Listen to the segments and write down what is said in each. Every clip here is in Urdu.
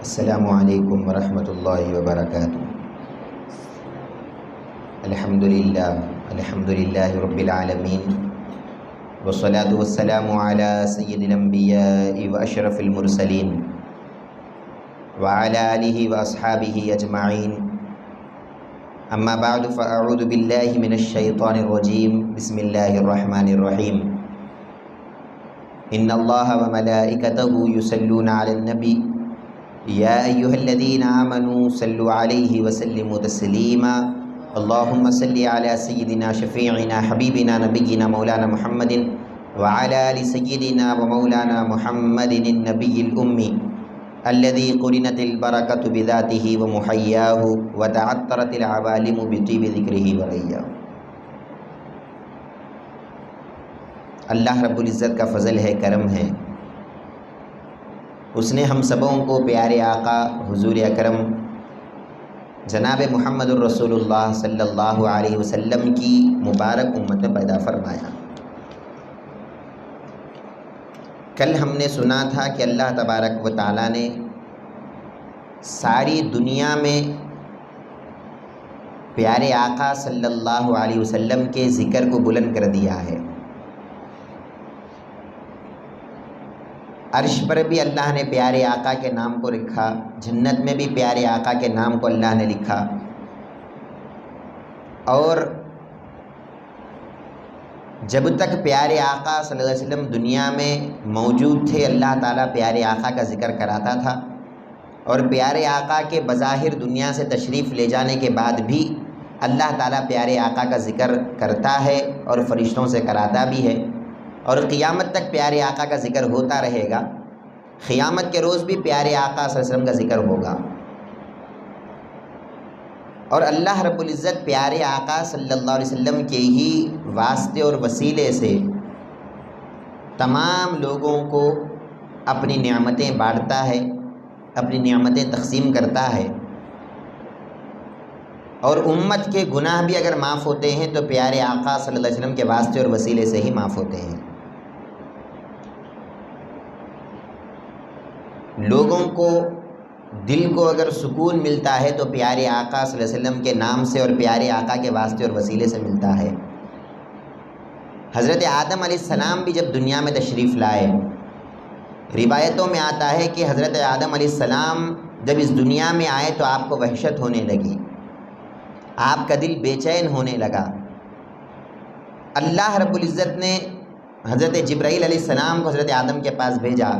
السلام علیکم ورحمۃ اللہ وبرکاتہ۔ الحمدللہ رب العالمین، والصلاة والسلام علی سید الانبیاء واشرف المرسلین وعلی آلہ واصحابہ اجمعین، اما بعد فاعوذ باللہ من الشیطان الرجیم، بسم اللہ الرحمن الرحیم۔ ان اللہ وملائکتہ یصلون علی النبی یا ایہا الذین آمنوا صلوا علیہ وسلموا تسلیما، اللہم صلی علی سیدنا شفیعنا حبیبنا نبینا مولانا محمد وعلی آل سیدنا ومولانا محمد النبی الامی الذی قرنت البرکۃ بذاتہ ومحیاہ وتعطرت العوالم بطیب ذکرہ ورعیاہ۔ اللہ رب العزت کا فضل ہے، کرم ہے، اس نے ہم سبوں کو پیارے آقا حضور اکرم جناب محمد الرسول اللہ صلی اللہ علیہ وسلم کی مبارک امت میں پیدا فرمایا۔ کل ہم نے سنا تھا کہ اللہ تبارک و تعالیٰ نے ساری دنیا میں پیارے آقا صلی اللہ علیہ وسلم کے ذکر کو بلند کر دیا ہے۔ عرش پر بھی اللہ نے پیارے آقا کے نام کو لکھا، جنت میں بھی پیارے آقا کے نام کو اللہ نے لکھا، اور جب تک پیارے آقا صلی اللہ علیہ وسلم دنیا میں موجود تھے اللہ تعالیٰ پیارے آقا کا ذکر کراتا تھا، اور پیارے آقا کے بظاہر دنیا سے تشریف لے جانے کے بعد بھی اللہ تعالیٰ پیارے آقا کا ذکر کرتا ہے اور فرشتوں سے کراتا بھی ہے، اور قیامت تک پیارے آقا کا ذکر ہوتا رہے گا۔ قیامت کے روز بھی پیارے آقا صلی اللہ علیہ وسلم کا ذکر ہوگا، اور اللہ رب العزت پیارے آقا صلی اللہ علیہ وسلم کے ہی واسطے اور وسیلے سے تمام لوگوں کو اپنی نعمتیں بانٹتا ہے، اپنی نعمتیں تقسیم کرتا ہے، اور امت کے گناہ بھی اگر معاف ہوتے ہیں تو پیارے آقا صلی اللہ علیہ وسلم کے واسطے اور وسیلے سے ہی معاف ہوتے ہیں۔ لوگوں کو دل کو اگر سکون ملتا ہے تو پیارے آقا صلی اللہ علیہ وسلم کے نام سے اور پیارے آقا کے واسطے اور وسیلے سے ملتا ہے۔ حضرت آدم علیہ السلام بھی جب دنیا میں تشریف لائے، روایتوں میں آتا ہے کہ حضرت آدم علیہ السلام جب اس دنیا میں آئے تو آپ کو وحشت ہونے لگی، آپ کا دل بے چین ہونے لگا۔ اللہ رب العزت نے حضرت جبرائیل علیہ السلام کو حضرت آدم کے پاس بھیجا۔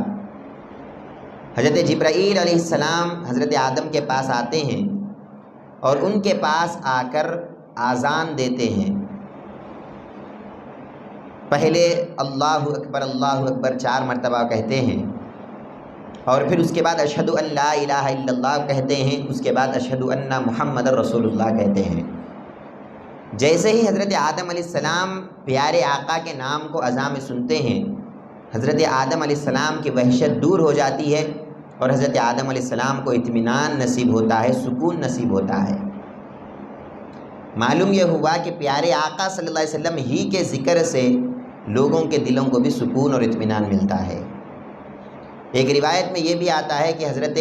حضرت جبرائیل علیہ السلام حضرت آدم کے پاس آتے ہیں اور ان کے پاس آ کر آذان دیتے ہیں۔ پہلے اللہ اکبر 4 مرتبہ کہتے ہیں، اور پھر اس کے بعد اشہد ان لا الہ الا اللہ کہتے ہیں، اس کے بعد اشہد ان محمد رسول اللہ کہتے ہیں۔ جیسے ہی حضرت آدم علیہ السلام پیارے آقا کے نام کو اذان میں سنتے ہیں، حضرت آدم علیہ السلام کی وحشت دور ہو جاتی ہے، اور حضرت آدم علیہ السلام کو اطمینان نصیب ہوتا ہے، سکون نصیب ہوتا ہے۔ معلوم یہ ہوا کہ پیارے آقا صلی اللہ علیہ وسلم ہی کے ذکر سے لوگوں کے دلوں کو بھی سکون اور اطمینان ملتا ہے۔ ایک روایت میں یہ بھی آتا ہے کہ حضرت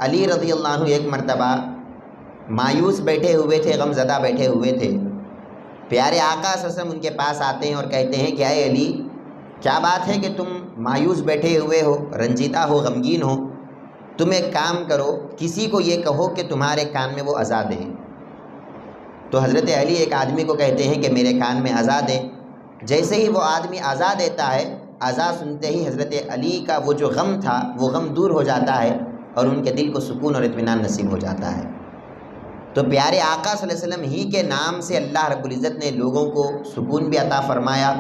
علی رضی اللہ عنہ ایک مرتبہ مایوس بیٹھے ہوئے تھے، غم زدہ بیٹھے ہوئے تھے۔ پیارے آقا صلی اللہ علیہ وسلم ان کے پاس آتے ہیں اور کہتے ہیں کہ اے علی، کیا بات ہے کہ تم مایوس بیٹھے ہوئے ہو، رنجیدہ ہو، غمگین ہو؟ تم ایک کام کرو، کسی کو یہ کہو کہ تمہارے کان میں وہ اذان دے۔ تو حضرت علی ایک آدمی کو کہتے ہیں کہ میرے کان میں اذان دے۔ جیسے ہی وہ آدمی اذان دیتا ہے، اذان سنتے ہی حضرت علی کا وہ جو غم تھا وہ غم دور ہو جاتا ہے، اور ان کے دل کو سکون اور اطمینان نصیب ہو جاتا ہے۔ تو پیارے آقا صلی اللہ علیہ وسلم ہی کے نام سے اللہ رب العزت نے لوگوں کو سکون بھی عطا فرمایا،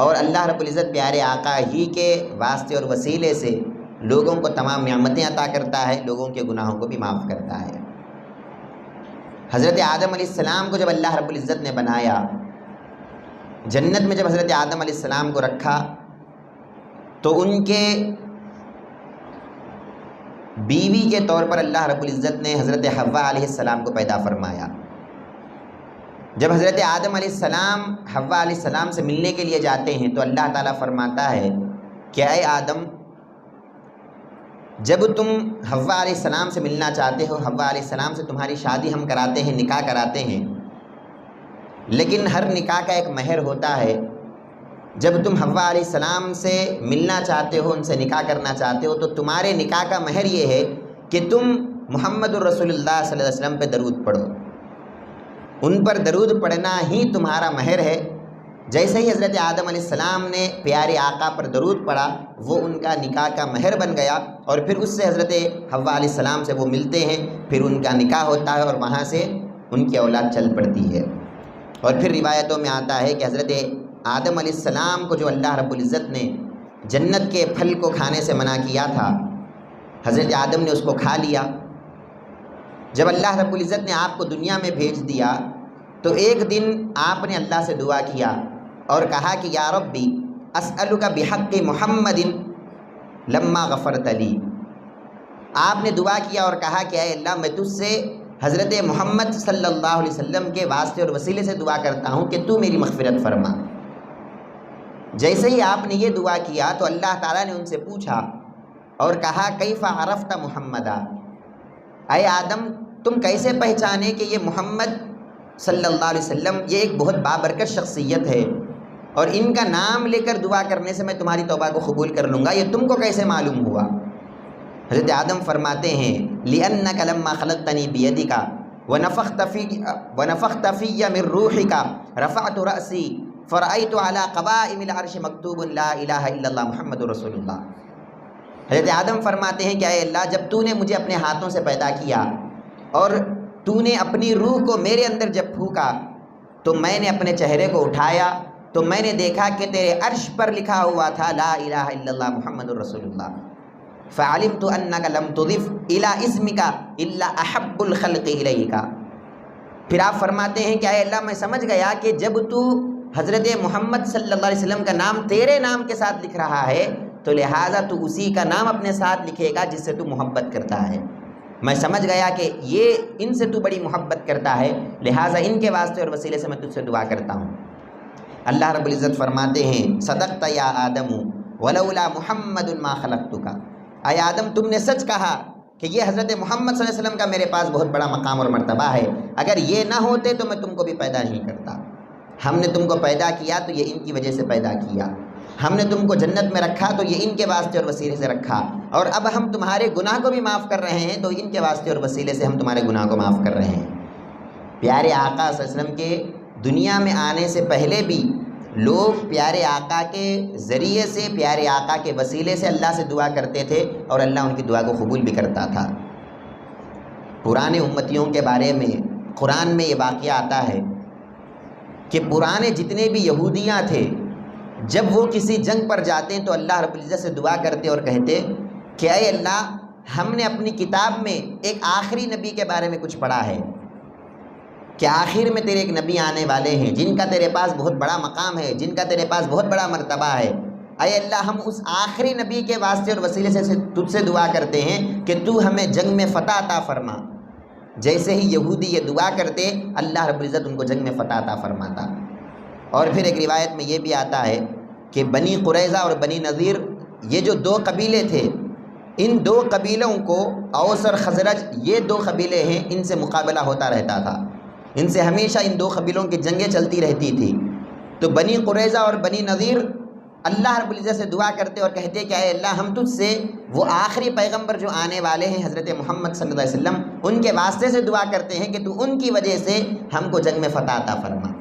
اور اللہ رب العزت پیارے آقا ہی کے واسطے اور وسیلے سے لوگوں کو تمام نعمتیں عطا کرتا ہے، لوگوں کے گناہوں کو بھی معاف کرتا ہے۔ حضرت آدم علیہ السلام کو جب اللہ رب العزت نے بنایا، جنت میں جب حضرت آدم علیہ السلام کو رکھا تو ان کے بیوی کے طور پر اللہ رب العزت نے حضرت حوا علیہ السلام کو پیدا فرمایا۔ جب حضرت آدم علیہ السلام حوا علیہ السلام سے ملنے کے لیے جاتے ہیں تو اللہ تعالیٰ فرماتا ہے کہ اے آدم، جب تم حوا علیہ السلام سے ملنا چاہتے ہو، حوا علیہ السلام سے تمہاری شادی ہم کراتے ہیں، نکاح کراتے ہیں، لیکن ہر نکاح کا ایک مہر ہوتا ہے۔ جب تم حوا علیہ السلام سے ملنا چاہتے ہو، ان سے نکاح کرنا چاہتے ہو، تو تمہارے نکاح کا مہر یہ ہے کہ تم محمد الرسول اللہ صلی اللہ علیہ وسلم پہ درود پڑھو۔ ان پر درود پڑھنا ہی تمہارا مہر ہے۔ جیسے ہی حضرت آدم علیہ السلام نے پیارے آقا پر درود پڑھا، وہ ان کا نکاح کا مہر بن گیا، اور پھر اس سے حضرت حوا علیہ السلام سے وہ ملتے ہیں، پھر ان کا نکاح ہوتا ہے، اور وہاں سے ان کی اولاد چل پڑتی ہے۔ اور پھر روایتوں میں آتا ہے کہ حضرت آدم علیہ السلام کو جو اللہ رب العزت نے جنت کے پھل کو کھانے سے منع کیا تھا، حضرت آدم نے اس کو کھا لیا۔ جب اللہ رب العزت نے آپ کو دنیا میں بھیج دیا تو ایک دن آپ نے اللہ سے دعا کیا اور کہا کہ یا ربی اسألک بحق محمد لما غفرت لی۔ آپ نے دعا کیا اور کہا کہ اے اللہ، میں تجھ سے حضرت محمد صلی اللہ علیہ وسلم کے واسطے اور وسیلے سے دعا کرتا ہوں کہ تو میری مغفرت فرما۔ جیسے ہی آپ نے یہ دعا کیا تو اللہ تعالیٰ نے ان سے پوچھا اور کہا کیف عرفت محمدا، اے آدم تم کیسے پہچانے کہ یہ محمد صلی اللہ علیہ وسلم یہ ایک بہت بابرکت شخصیت ہے، اور ان کا نام لے کر دعا کرنے سے میں تمہاری توبہ کو قبول کر لوں گا، یہ تم کو کیسے معلوم ہوا؟ حضرت آدم فرماتے ہیں لِأَنَّكَ لَمَّا خَلَقْتَنِي بِيَدِكَ وَنَفَخْتَ فِيَّ مِن رُّوحِكَ رَفَعْتُ رَأْسِي فَرَأَيْتُ عَلَىٰ قَوَائِمِ الْعَرْشِ مَكْتُوبٌ لَا إِلَٰهَ إِلَّا اللَّهُ مُحَمَّدٌ رَّسُولُ اللَّهِ۔ حضرت آدم فرماتے ہیں کہ اے اللہ، جب تو نے مجھے اپنے ہاتھوں سے پیدا کیا اور تو نے اپنی روح کو میرے اندر جب پھونکا تو میں نے اپنے چہرے کو اٹھایا تو میں نے دیکھا کہ تیرے عرش پر لکھا ہوا تھا لا الہ الا اللہ محمد رسول اللہ، فعلمت انک لم تضف الى اسمک الا احب الخلق الیک۔ پھر آپ فرماتے ہیں کہ اے اللہ، میں سمجھ گیا کہ جب تو حضرت محمد صلی اللہ علیہ وسلم کا نام تیرے نام کے ساتھ لکھ رہا ہے تو لہٰذا تو اسی کا نام اپنے ساتھ لکھے گا جس سے تو محبت کرتا ہے۔ میں سمجھ گیا کہ یہ ان سے تو بڑی محبت کرتا ہے، لہٰذا ان کے واسطے اور وسیلے سے میں تجھ سے دعا کرتا ہوں۔ اللہ رب العزت فرماتے ہیں صدقت یا آدم ولولا محمد ما خلقتک، اے آدم تم نے سچ کہا کہ یہ حضرت محمد صلی اللہ علیہ وسلم کا میرے پاس بہت بڑا مقام اور مرتبہ ہے، اگر یہ نہ ہوتے تو میں تم کو بھی پیدا نہیں کرتا۔ ہم نے تم کو پیدا کیا تو یہ ان کی وجہ سے پیدا کیا، ہم نے تم کو جنت میں رکھا تو یہ ان کے واسطے اور وسیلے سے رکھا، اور اب ہم تمہارے گناہ کو بھی معاف کر رہے ہیں تو ان کے واسطے اور وسیلے سے ہم تمہارے گناہ کو معاف کر رہے ہیں۔ پیارے آقا صلی اللہ علیہ وسلم کے دنیا میں آنے سے پہلے بھی لوگ پیارے آقا کے ذریعے سے، پیارے آقا کے وسیلے سے اللہ سے دعا کرتے تھے اور اللہ ان کی دعا کو قبول بھی کرتا تھا۔ پرانے امتیوں کے بارے میں قرآن میں یہ واقعہ آتا ہے کہ پرانے جتنے بھی یہودیاں تھے، جب وہ کسی جنگ پر جاتے تو اللہ رب العزت سے دعا کرتے اور کہتے کہ اے اللہ، ہم نے اپنی کتاب میں ایک آخری نبی کے بارے میں کچھ پڑھا ہے کہ آخر میں تیرے ایک نبی آنے والے ہیں جن کا تیرے پاس بہت بڑا مقام ہے، جن کا تیرے پاس بہت بڑا مرتبہ ہے۔ اے اللہ، ہم اس آخری نبی کے واسطے اور وسیلے سے تجھ سے دعا کرتے ہیں کہ تو ہمیں جنگ میں فتح عطا فرما۔ جیسے ہی یہودی یہ دعا کرتے، اللہ رب العزت ان کو جنگ میں فتح عطا فرماتا۔ اور پھر ایک روایت میں یہ بھی آتا ہے کہ بنی قریظہ اور بنی نذیر یہ جو دو قبیلے تھے، ان دو قبیلوں کو، اوس اور خزرج یہ دو قبیلے ہیں، ان سے مقابلہ ہوتا رہتا تھا، ان سے ہمیشہ ان دو قبیلوں کی جنگیں چلتی رہتی تھی۔ تو بنی قریظہ اور بنی نذیر اللہ رب العزت سے دعا کرتے اور کہتے کہ اے اللہ، ہم تجھ سے وہ آخری پیغمبر جو آنے والے ہیں حضرت محمد صلی اللہ علیہ وسلم، ان کے واسطے سے دعا کرتے ہیں کہ تو ان کی وجہ سے ہم کو جنگ میں فتح عطا فرما۔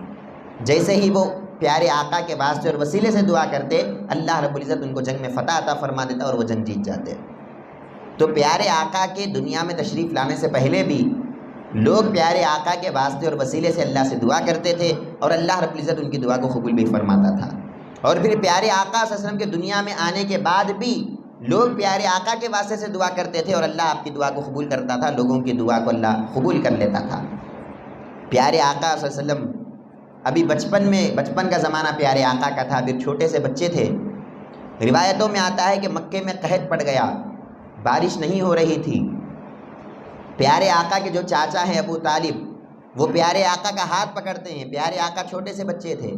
جیسے ہی وہ پیارے آقا کے واسطے اور وسیلے سے دعا کرتے، اللہ رب العزت ان کو جنگ میں فتح عطا فرما دیتا اور وہ جنگ جیت جاتے۔ تو پیارے آقا کے دنیا میں تشریف لانے سے پہلے بھی لوگ پیارے آقا کے واسطے اور وسیلے سے اللہ سے دعا کرتے تھے اور اللہ رب العزت ان کی دعا کو قبول بھی فرماتا تھا۔ اور پھر پیارے آقا صلی اللہ علیہ وسلم کے دنیا میں آنے کے بعد بھی لوگ پیارے آقا کے واسطے سے دعا کرتے تھے اور اللہ آپ کی دعا کو قبول کرتا تھا، لوگوں کی دعا کو اللہ قبول کر لیتا تھا۔ پیارے آقا صلی اللہ علیہ وسلم ابھی بچپن کا زمانہ پیارے آقا کا تھا، پھر چھوٹے سے بچے تھے۔ روایتوں میں آتا ہے کہ مکے میں قحط پڑ گیا، بارش نہیں ہو رہی تھی۔ پیارے آقا کے جو چاچا ہیں ابو طالب، وہ پیارے آقا کا ہاتھ پکڑتے ہیں، پیارے آقا چھوٹے سے بچے تھے،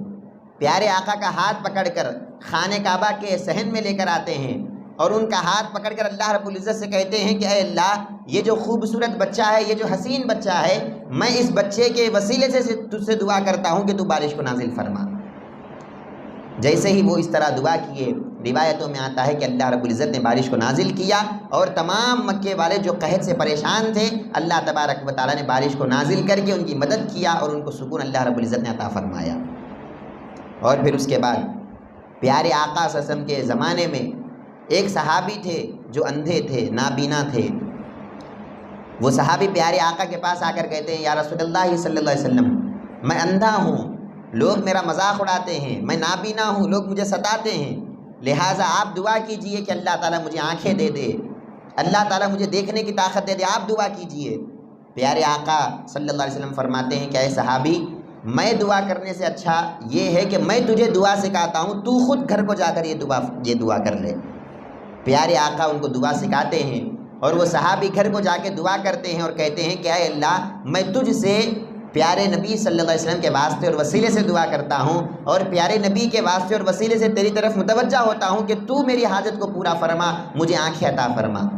پیارے آقا کا ہاتھ پکڑ کر خانہ کعبہ کے صحن میں لے کر آتے ہیں اور ان کا ہاتھ پکڑ کر اللہ رب العزت سے کہتے ہیں کہ اے اللہ، یہ جو خوبصورت بچہ ہے، یہ جو حسین بچہ ہے، میں اس بچے کے وسیلے سے تجھ سے دعا کرتا ہوں کہ تو بارش کو نازل فرما۔ جیسے ہی وہ اس طرح دعا کیے، روایتوں میں آتا ہے کہ اللہ رب العزت نے بارش کو نازل کیا، اور تمام مکے والے جو قحط سے پریشان تھے، اللہ تبارک و تعالیٰ نے بارش کو نازل کر کے ان کی مدد کیا اور ان کو سکون اللہ رب العزت نے عطا فرمایا۔ اور پھر اس کے بعد پیارے آقا صلی اللہ علیہ وسلم کے زمانے میں ایک صحابی تھے جو اندھے تھے، نابینا تھے۔ وہ صحابی پیارے آقا کے پاس آ کر کہتے ہیں، یا رسول اللہ صلی اللہ علیہ وسلم، میں اندھا ہوں، لوگ میرا مذاق اڑاتے ہیں، میں نابینا ہوں، لوگ مجھے ستاتے ہیں، لہٰذا آپ دعا کیجئے کہ اللہ تعالیٰ مجھے آنکھیں دے دے، اللہ تعالیٰ مجھے دیکھنے کی طاقت دے دے، آپ دعا کیجئے۔ پیارے آقا صلی اللہ علیہ وسلم فرماتے ہیں کہ اے صحابی، میں دعا کرنے سے اچھا یہ ہے کہ میں تجھے دعا سکھاتا ہوں، تو خود گھر کو جا کر یہ دعا کر لے۔ پیارے آقا ان کو دعا سکھاتے ہیں، اور وہ صحابی گھر کو جا کے دعا کرتے ہیں اور کہتے ہیں کہ اے اللہ، میں تجھ سے پیارے نبی صلی اللہ علیہ وسلم کے واسطے اور وسیلے سے دعا کرتا ہوں، اور پیارے نبی کے واسطے اور وسیلے سے تیری طرف متوجہ ہوتا ہوں کہ تو میری حاجت کو پورا فرما، مجھے آنکھیں عطا فرما۔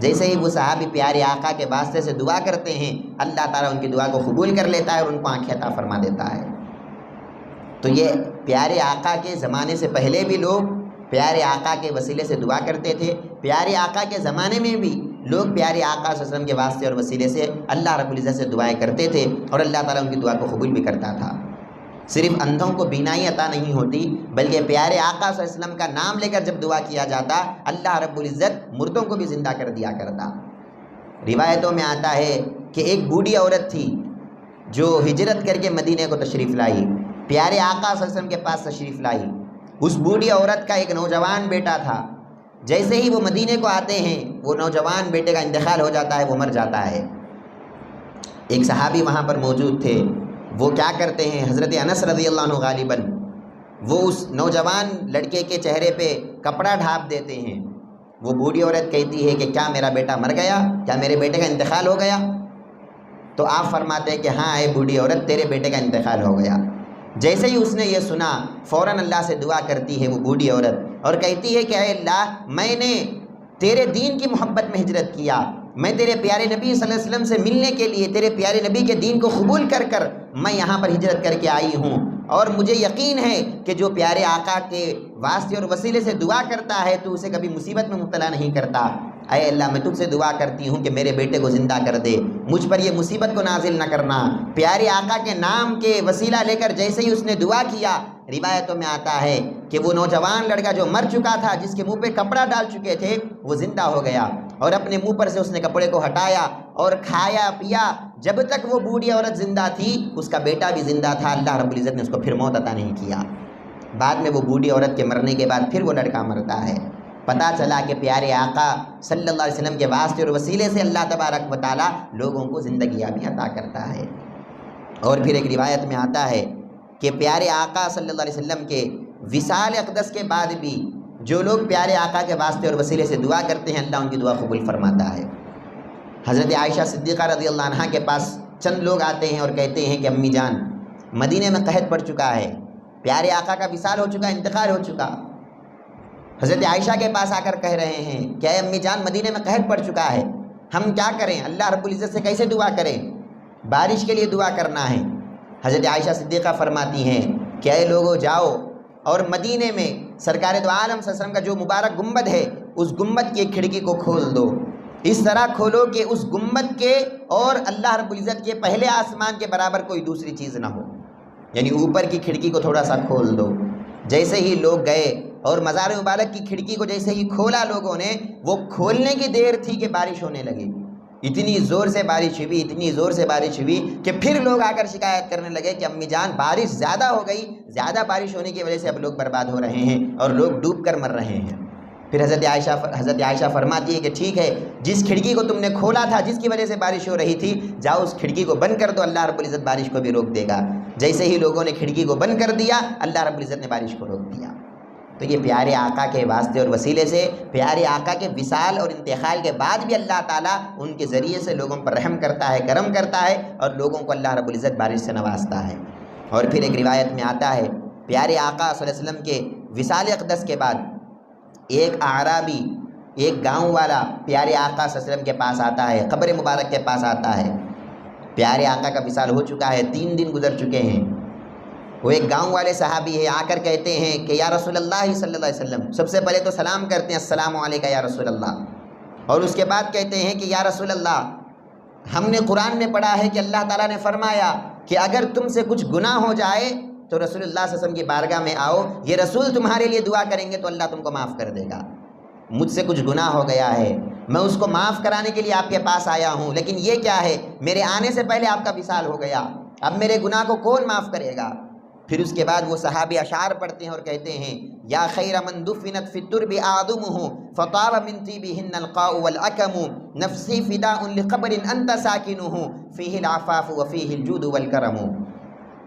جیسے ہی وہ صحابی پیارے آقا کے واسطے سے دعا کرتے ہیں، اللہ تعالیٰ ان کی دعا کو قبول کر لیتا ہے اور ان کو آنکھیں عطا فرما دیتا ہے۔ تو یہ پیارے آقا کے زمانے سے پہلے بھی لوگ پیارے آقا کے وسیلے سے دعا کرتے تھے، پیارے آقا کے زمانے میں بھی لوگ پیارے آقا صلی اللہ علیہ وسلم کے واسطے اور وسیلے سے اللہ رب العزت سے دعائیں کرتے تھے، اور اللہ تعالیٰ ان کی دعا کو قبول بھی کرتا تھا۔ صرف اندھوں کو بینائی عطا نہیں ہوتی، بلکہ پیارے آقا صلی اللہ علیہ وسلم کا نام لے کر جب دعا کیا جاتا، اللہ رب العزت مردوں کو بھی زندہ کر دیا کرتا۔ روایتوں میں آتا ہے کہ ایک بوڑھی عورت تھی جو ہجرت کر کے مدینے کو تشریف لائی، پیارے آقا صلی اللہ علیہ وسلم کے پاس تشریف لائی۔ اس بوڑھی عورت کا ایک نوجوان بیٹا تھا، جیسے ہی وہ مدینے کو آتے ہیں، وہ نوجوان بیٹے کا انتقال ہو جاتا ہے، وہ مر جاتا ہے۔ ایک صحابی وہاں پر موجود تھے، وہ کیا کرتے ہیں، حضرت انس رضی اللہ عنہ غالباً وہ اس نوجوان لڑکے کے چہرے پہ کپڑا ڈھانپ دیتے ہیں۔ وہ بوڑھی عورت کہتی ہے کہ کیا میرا بیٹا مر گیا، کیا میرے بیٹے کا انتقال ہو گیا؟ تو آپ فرماتے ہیں کہ ہاں اے بوڑھی عورت، تیرے بیٹے کا انتقال ہو گیا۔ جیسے ہی اس نے یہ سنا، فوراً اللہ سے دعا کرتی ہے وہ بوڑھی عورت، اور کہتی ہے کہ اے اللہ، میں نے تیرے دین کی محبت میں ہجرت کیا، میں تیرے پیارے نبی صلی اللہ علیہ وسلم سے ملنے کے لیے، تیرے پیارے نبی کے دین کو قبول کر کر میں یہاں پر ہجرت کر کے آئی ہوں، اور مجھے یقین ہے کہ جو پیارے آقا کے واسطے اور وسیلے سے دعا کرتا ہے تو اسے کبھی مصیبت میں مبتلا نہیں کرتا۔ اے اللہ، میں تجھ سے دعا کرتی ہوں کہ میرے بیٹے کو زندہ کر دے، مجھ پر یہ مصیبت کو نازل نہ کرنا۔ پیارے آقا کے نام کے وسیلہ لے کر جیسے ہی اس نے دعا کیا، روایتوں میں آتا ہے کہ وہ نوجوان لڑکا جو مر چکا تھا، جس کے منہ پہ کپڑا ڈال چکے تھے، وہ زندہ ہو گیا، اور اپنے منہ پر سے اس نے کپڑے کو ہٹایا اور کھایا پیا۔ جب تک وہ بوڑھی عورت زندہ تھی، اس کا بیٹا بھی زندہ تھا، اللہ رب العزت نے اس کو پھر موت عطا نہیں کیا۔ بعد میں وہ بوڑھی عورت کے مرنے کے بعد پھر وہ لڑکا مرتا ہے۔ پتہ چلا کہ پیارے آقا صلی اللہ علیہ وسلم کے واسطے اور وسیلے سے اللہ تبارک و تعالیٰ لوگوں کو زندگیاں بھی عطا کرتا ہے۔ اور پھر ایک روایت میں آتا ہے کہ پیارے آقا صلی اللہ علیہ وسلم کے وصال اقدس کے بعد بھی جو لوگ پیارے آقا کے واسطے اور وسیلے سے دعا کرتے ہیں، اللہ ان کی دعا قبول فرماتا ہے۔ حضرت عائشہ صدیقہ رضی اللہ عنہ کے پاس چند لوگ آتے ہیں اور کہتے ہیں کہ امی جان، مدینے میں قحط پڑ چکا ہے، پیارے آقا کا وصال ہو چکا، انتقال ہو چکا۔ حضرت عائشہ کے پاس آ کر کہہ رہے ہیں کہ اے امی جان، مدینے میں قحط پڑ چکا ہے، ہم کیا کریں، اللہ رب العزت سے کیسے دعا کریں، بارش کے لیے دعا کرنا ہے۔ حضرت عائشہ صدیقہ فرماتی ہیں کہ اے لوگو، جاؤ اور مدینے میں سرکار دو عالم صلی اللہ علیہ وسلم کا جو مبارک گنبد ہے، اس گنبد کی ایک کھڑکی کو کھول دو، اس طرح کھولو کہ اس گنبد کے اور اللہ رب العزت کے پہلے آسمان کے برابر کوئی دوسری چیز نہ ہو، یعنی اوپر کی کھڑکی کو تھوڑا سا کھول دو۔ جیسے ہی لوگ گئے اور مزار مبارک کی کھڑکی کو جیسے ہی کھولا لوگوں نے، وہ کھولنے کی دیر تھی کہ بارش ہونے لگی۔ اتنی زور سے بارش ہوئی، اتنی زور سے بارش ہوئی کہ پھر لوگ آ کر شکایت کرنے لگے کہ امی جان، بارش زیادہ ہو گئی، زیادہ بارش ہونے کی وجہ سے اب لوگ برباد ہو رہے ہیں اور لوگ ڈوب کر مر رہے ہیں۔ پھر حضرت عائشہ فرماتی ہے کہ ٹھیک ہے، جس کھڑکی کو تم نے کھولا تھا، جس کی وجہ سے بارش ہو رہی تھی، جاؤ اس کھڑکی کو بند کر دو، اللہ رب العزت بارش کو بھی روک دے گا۔ جیسے ہی لوگوں نے کھڑکی کو بند کر دیا، اللہ رب العزت نے بارش کو روک دیا۔ تو یہ پیارے آقا کے واسطے اور وسیلے سے، پیارے آقا کے وصال اور انتقال کے بعد بھی اللہ تعالیٰ ان کے ذریعے سے لوگوں پر رحم کرتا ہے، کرم کرتا ہے، اور لوگوں کو اللہ رب العزت بارش سے نوازتا ہے۔ اور پھر ایک روایت میں آتا ہے، پیارے آقا صلی اللہ علیہ وسلم کے وصال اقدس کے بعد ایک اعرابی ایک گاؤں والا پیارے آقا صلی اللہ علیہ وسلم کے پاس آتا ہے، قبر مبارک کے پاس آتا ہے، پیارے آقا کا وصال ہو چکا ہے، 3 دن گزر چکے ہیں۔ وہ ایک گاؤں والے صحابی ہے، آ کر کہتے ہیں کہ یا رسول اللہ صلی اللہ علیہ وسلم، سب سے پہلے تو سلام کرتے ہیں، السلام علیکم یا رسول اللہ، اور اس کے بعد کہتے ہیں کہ یا رسول اللہ، ہم نے قرآن میں پڑھا ہے کہ اللہ تعالیٰ نے فرمایا کہ اگر تم سے کچھ گناہ ہو جائے تو رسول اللہ صلی اللہ علیہ وسلم کی بارگاہ میں آؤ، یہ رسول تمہارے لیے دعا کریں گے تو اللہ تم کو معاف کر دے گا۔ مجھ سے کچھ گناہ ہو گیا ہے، میں اس کو معاف کرانے کے لیے آپ کے پاس آیا ہوں، لیکن یہ کیا ہے، میرے آنے سے پہلے آپ کا وصال ہو گیا، اب میرے گناہ کو کون معاف کرے گا؟ پھر اس کے بعد وہ صحابی اشعار پڑھتے ہیں اور کہتے ہیں یا خیر من دفنت فی الترب آدمہ فطاب من طیبہن القاء والعکم نفسی فداء لقبر انت ساکنہ فیہ العفاف وفیہ الجود والکرم۔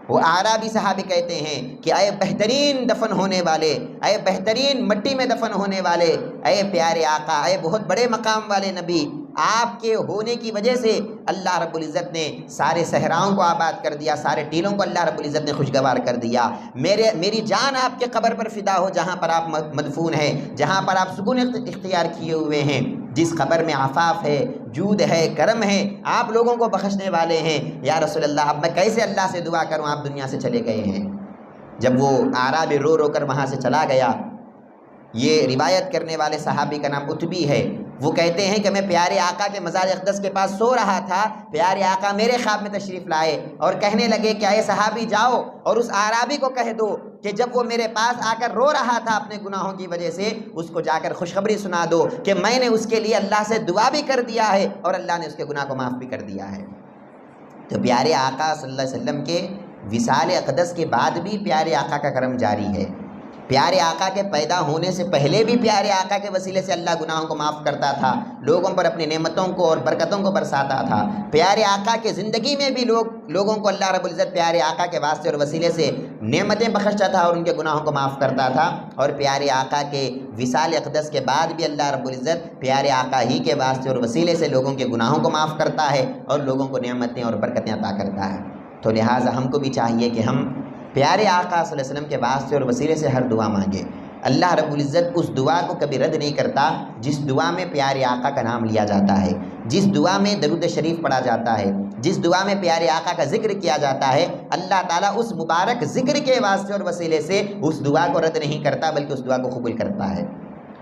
وہ اعرابی صحابی کہتے ہیں کہ اے بہترین دفن ہونے والے، اے بہترین مٹی میں دفن ہونے والے، اے پیارے آقا، اے بہت بڑے مقام والے نبی، آپ کے ہونے کی وجہ سے اللہ رب العزت نے سارے صحراؤں کو آباد کر دیا، سارے ٹیلوں کو اللہ رب العزت نے خوشگوار کر دیا، میری جان آپ کے قبر پر فدا ہو جہاں پر آپ مدفون ہیں، جہاں پر آپ سکون اختیار کیے ہوئے ہیں، جس قبر میں عفاف ہے، جود ہے، کرم ہے، آپ لوگوں کو بخشنے والے ہیں۔ یا رسول اللہ، اب میں کیسے اللہ سے دعا کروں، آپ دنیا سے چلے گئے ہیں۔ جب وہ اعرابی رو رو کر وہاں سے چلا گیا، یہ روایت کرنے والے صحابی کا نام عتبی ہے، وہ کہتے ہیں کہ میں پیارے آقا کے مزار اقدس کے پاس سو رہا تھا، پیارے آقا میرے خواب میں تشریف لائے اور کہنے لگے کہ اے صحابی جاؤ اور اس اعرابی کو کہہ دو کہ جب وہ میرے پاس آ کر رو رہا تھا اپنے گناہوں کی وجہ سے، اس کو جا کر خوشخبری سنا دو کہ میں نے اس کے لیے اللہ سے دعا بھی کر دیا ہے اور اللہ نے اس کے گناہ کو معاف بھی کر دیا ہے۔ تو پیارے آقا صلی اللہ علیہ وسلم کے وصال اقدس کے بعد بھی پیارے آقا کا کرم جاری ہے۔ پیارے آقا کے پیدا ہونے سے پہلے بھی پیارے آقا کے وسیلے سے اللہ گناہوں کو معاف کرتا تھا، لوگوں پر اپنی نعمتوں کو اور برکتوں کو برساتا تھا۔ پیارے آقا کے زندگی میں بھی لوگوں کو اللہ رب العزت پیارے آقا کے واسطے اور وسیلے سے نعمتیں بخشتا تھا اور ان کے گناہوں کو معاف کرتا تھا، اور پیارے آقا کے وصال اقدس کے بعد بھی اللہ رب العزت پیارے آقا ہی کے واسطے اور وسیلے سے لوگوں کے گناہوں کو معاف کرتا ہے اور لوگوں کو نعمتیں اور برکتیں عطا کرتا ہے۔ تو لہٰذا ہم کو بھی چاہیے کہ ہم پیارے آقا صلی اللہ علیہ وسلم کے واسطے اور وسیلے سے ہر دعا مانگے۔ اللہ رب العزت اس دعا کو کبھی رد نہیں کرتا جس دعا میں پیارے آقا کا نام لیا جاتا ہے، جس دعا میں درود شریف پڑھا جاتا ہے، جس دعا میں پیارے آقا کا ذکر کیا جاتا ہے، اللہ تعالیٰ اس مبارک ذکر کے واسطے اور وسیلے سے اس دعا کو رد نہیں کرتا بلکہ اس دعا کو قبول کرتا ہے۔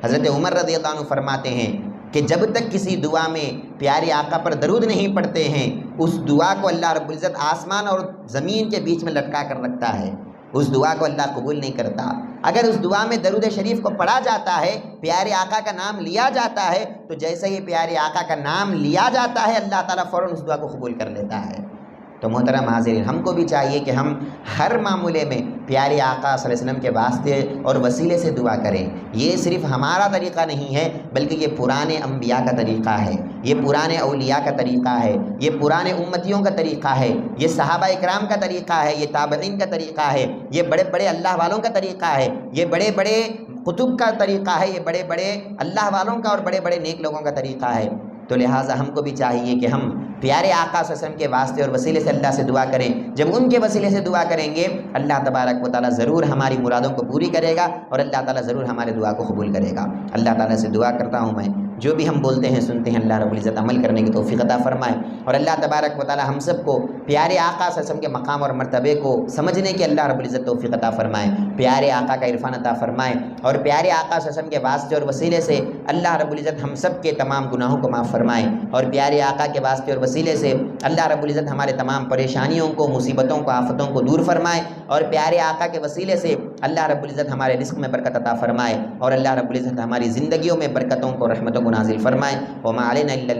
حضرت عمر رضی اللہ عنہ فرماتے ہیں کہ جب تک کسی دعا میں پیارے آقا پر درود نہیں پڑھتے ہیں، اس دعا کو اللہ رب العزت آسمان اور زمین کے بیچ میں لٹکا کر رکھتا ہے، اس دعا کو اللہ قبول نہیں کرتا۔ اگر اس دعا میں درود شریف کو پڑھا جاتا ہے، پیارے آقا کا نام لیا جاتا ہے، تو جیسے ہی پیارے آقا کا نام لیا جاتا ہے، اللہ تعالیٰ فوراً اس دعا کو قبول کر لیتا ہے۔ تو محترم حاضرین، ہم کو بھی چاہیے کہ ہم ہر معاملے میں پیارے آقا صلی اللہ علیہ وسلم کے واسطے اور وسیلے سے دعا کریں۔ یہ صرف ہمارا طریقہ نہیں ہے بلکہ یہ پرانے انبیاء کا طریقہ ہے، یہ پرانے اولیاء کا طریقہ ہے، یہ پرانے امتیوں کا طریقہ ہے، یہ صحابہ اکرام کا طریقہ ہے، یہ تابعین کا طریقہ ہے، یہ بڑے بڑے اللہ والوں کا طریقہ ہے، یہ بڑے بڑے قطب کا طریقہ ہے، یہ بڑے بڑے اللہ والوں کا اور بڑے بڑے نیک لوگوں کا طریقہ ہے۔ تو لہٰذا ہم کو بھی چاہیے کہ ہم پیارے آقا صلی اللہ علیہ وسلم کے واسطے اور وسیلے سے اللہ سے دعا کریں۔ جب ان کے وسیلے سے دعا کریں گے، اللہ تبارک و تعالیٰ ضرور ہماری مرادوں کو پوری کرے گا اور اللہ تعالیٰ ضرور ہمارے دعا کو قبول کرے گا۔ اللہ تعالیٰ سے دعا کرتا ہوں میں جو بھی ہم بولتے ہیں سنتے ہیں، اللہ رب العزت عمل کرنے کی توفیق عطا فرمائے، اور اللہ تبارک و تعالیٰ ہم سب کو پیارے آقا صلی اللہ علیہ وسلم کے مقام اور مرتبے کو سمجھنے کی اللہ رب العزت توفیق عطا فرمائے، پیارے آقا کا عرفان عطا فرمائے، اور پیارے آقا صلی اللہ علیہ وسلم کے واسطے اور وسیلے سے اللہ رب العزت ہم سب کے تمام گناہوں کو معاف فرمائے، اور پیارے آقا کے واسطے اور وسیلے سے اللہ رب العزت ہمارے تمام پریشانیوں کو، مصیبتوں کو، آفتوں کو دور فرمائے، اور پیارے آقا کے وسیلے سے اللہ رب العزت ہمارے رزق میں برکت عطا فرمائے، اور اللہ رب العزت ہماری زندگیوں میں برکتوں کو، رحمتوں کو نازل فرمائے۔ وما علینا الا